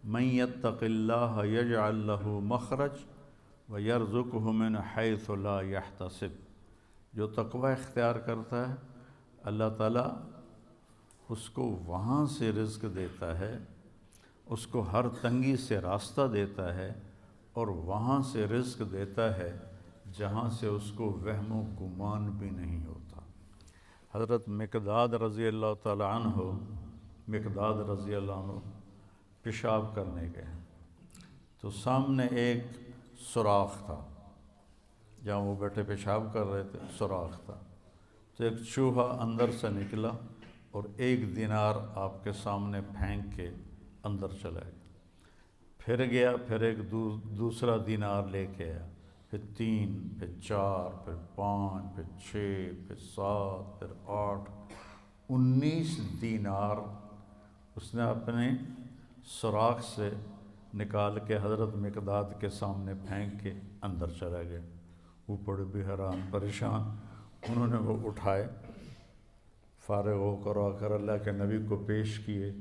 من یتق اللہ یجعل لہ مخرج ویرزقہ من حیث لا یحتسب، جو تقوی اختیار کرتا ہے اللہ تعالیٰ اس کو وہاں سے رزق دیتا ہے، اس کو ہر تنگی سے راستہ دیتا ہے، اور وہاں سے رزق دیتا ہے جہاں سے اس کو وہم و گمان بھی نہیں ہوتا۔ حضرت مقداد رضی اللہ تعالیٰ عنہ پیشاب کرنے گئے تو سامنے ایک سوراخ تھا، جہاں وہ بیٹھے پیشاب کر رہے تھے سوراخ تھا، تو ایک چوہا اندر سے نکلا اور 1 دینار آپ کے سامنے پھینک کے اندر چلا گیا، پھر گیا، پھر ایک دوسرا دینار لے کے آیا، پھر 3، پھر 4، پھر 5، پھر 6، پھر 7، پھر 8، 19 دینار اس نے اپنے سوراخ سے نکال کے حضرت مقداد کے سامنے پھینک کے اندر چلا گیا۔ وہ بڑے بھی حیران پریشان، انہوں نے وہ اٹھائے، فارغ ہو کر آ کر اللہ کے نبی کو پیش کیے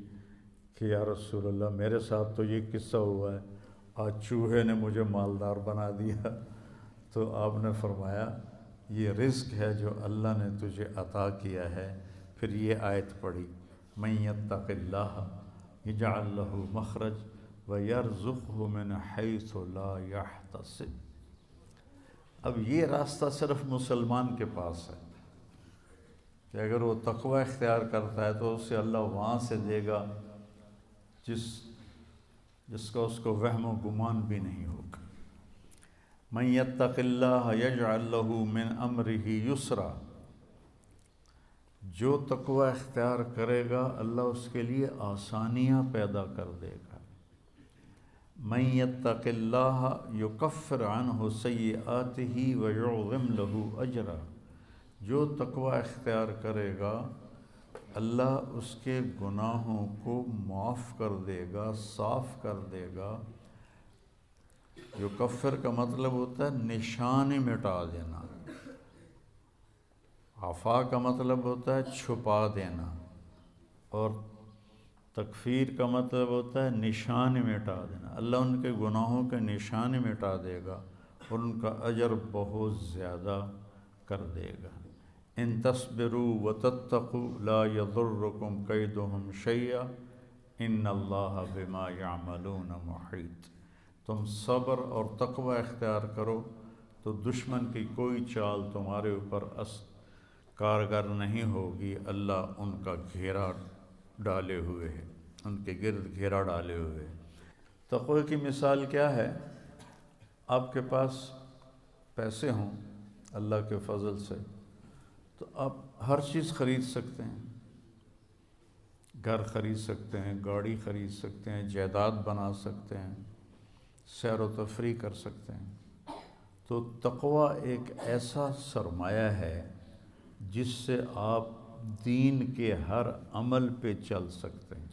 کہ یا رسول اللہ میرے ساتھ تو یہ قصہ ہوا ہے، آج چوہے نے مجھے مالدار بنا دیا۔ تو آپ نے فرمایا یہ رزق ہے جو اللہ نے تجھے عطا کیا ہے۔ پھر یہ آیت پڑھی، من یتق اللہ یجعل لہ مخرج ویرزقہ من حیث لا یحتسب۔ اب یہ راستہ صرف مسلمان کے پاس ہے کہ اگر وہ تقوی اختیار کرتا ہے تو اسے اللہ وہاں سے دے گا جس کا اس کو وہم و گمان بھی نہیں ہوگا۔ من یتق اللہ یجعل لہ من امرہ یسرا، جو تقوی اختیار کرے گا اللہ اس کے لیے آسانیاں پیدا کر دے گا۔ من یتق اللہ یکفر عنہ سیئاتہ ویعظم لہ اجرا، جو تقوی اختیار کرے گا اللہ اس کے گناہوں کو معاف کر دے گا، صاف کر دے گا۔ یکفر کا مطلب ہوتا ہے نشان مٹا دینا، عفا کا مطلب ہوتا ہے چھپا دینا، اور تکفیر کا مطلب ہوتا ہے نشان مٹا دینا۔ اللہ ان کے گناہوں کے نشان مٹا دے گا اور ان کا اجر بہت زیادہ کر دے گا۔ ان تصبروا وتتقوا لا یضرکم کیدہم شیئا ان اللہ بما یعملون محیط۔ تم صبر اور تقوی اختیار کرو تو دشمن کی کوئی چال تمہارے اوپر کارگر نہیں ہوگی، اللہ ان کا گھیرا ڈالے ہوئے ہے، ان کے گرد گھیرا ڈالے ہوئے ہے۔ تقوی کی مثال کیا ہے؟ آپ کے پاس پیسے ہوں اللہ کے فضل سے تو آپ ہر چیز خرید سکتے ہیں، گھر خرید سکتے ہیں، گاڑی خرید سکتے ہیں، جائیداد بنا سکتے ہیں، سیر و تفریح کر سکتے ہیں۔ تو تقوی ایک ایسا سرمایہ ہے جس سے آپ دین کے ہر عمل پہ چل سکتے ہیں۔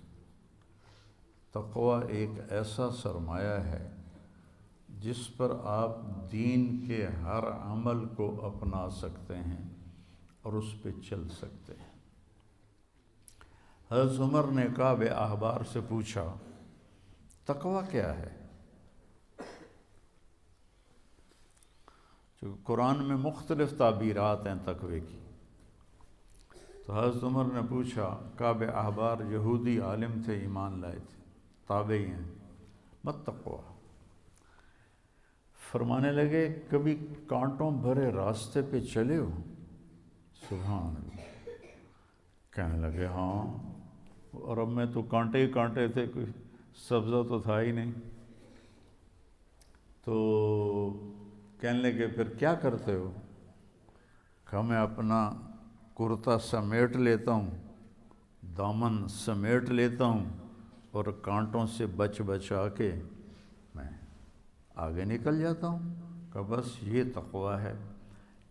تقوی ایک ایسا سرمایہ ہے جس پر آپ دین کے ہر عمل کو اپنا سکتے ہیں اور اس پہ چل سکتے ہیں۔ حضرت عمر نے کعب احبار سے پوچھا تقوی کیا ہے؟ چونکہ قرآن میں مختلف تعبیرات ہیں تقوی کی، تو حضرت عمر نے پوچھا، کعب احبار یہودی عالم تھے، ایمان لائے تھے، تابعی ہیں، مت تقوی؟ فرمانے لگے کبھی کانٹوں بھرے راستے پہ چلے ہو؟ سبحان اللہ۔ کہنے لگے ہاں، اور اب میں تو کانٹے ہی کانٹے تھے، کوئی سبزہ تو تھا ہی نہیں۔ تو کہنے لگے پھر کیا کرتے ہو؟ کہا میں اپنا کرتا سمیٹ لیتا ہوں، دامن سمیٹ لیتا ہوں، اور کانٹوں سے بچا کے میں آگے نکل جاتا ہوں۔ کہ بس یہ تقوی ہے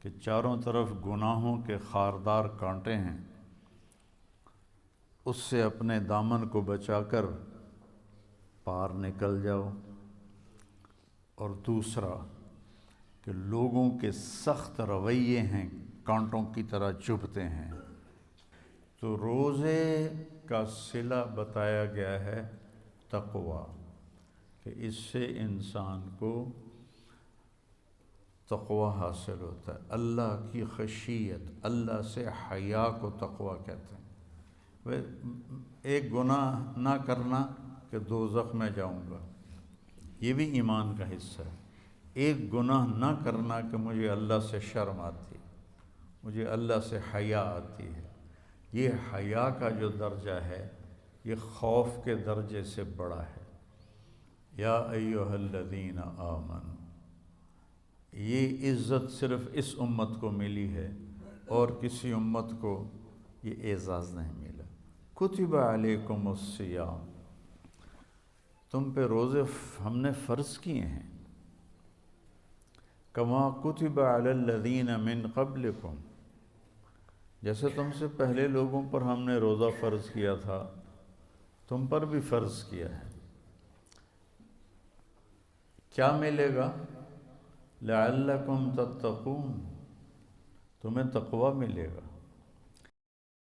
کہ چاروں طرف گناہوں کے خاردار کانٹے ہیں، اس سے اپنے دامن کو بچا کر پار نکل جاؤ۔ اور دوسرا کہ لوگوں کے سخت رویے ہیں، کانٹوں کی طرح چبھتے ہیں، تو روزے کا صلہ بتایا گیا ہے تقوی، کہ اس سے انسان کو تقوی حاصل ہوتا ہے، اللہ کی خشیت، اللہ سے حیا کو تقوی کہتے ہیں۔ ایک گناہ نہ کرنا کہ دوزخ میں جاؤں گا، یہ بھی ایمان کا حصہ ہے۔ ایک گناہ نہ کرنا کہ مجھے اللہ سے شرم آتی ہے، مجھے اللہ سے حیا آتی ہے، یہ حیا کا جو درجہ ہے یہ خوف کے درجے سے بڑا ہے۔ یا ایھا الذین آمنوا، یہ عزت صرف اس امت کو ملی ہے اور کسی امت کو یہ اعزاز نہیں ملا۔ کتب علیکم الصیام، تم پہ روزے ہم نے فرض کیے ہیں، کما کتب علی الذین من قبلکم، جیسے تم سے پہلے لوگوں پر ہم نے روزہ فرض کیا تھا تم پر بھی فرض کیا ہے۔ کیا ملے گا؟ لعلکم تتقون، تمہیں تقوی ملے گا۔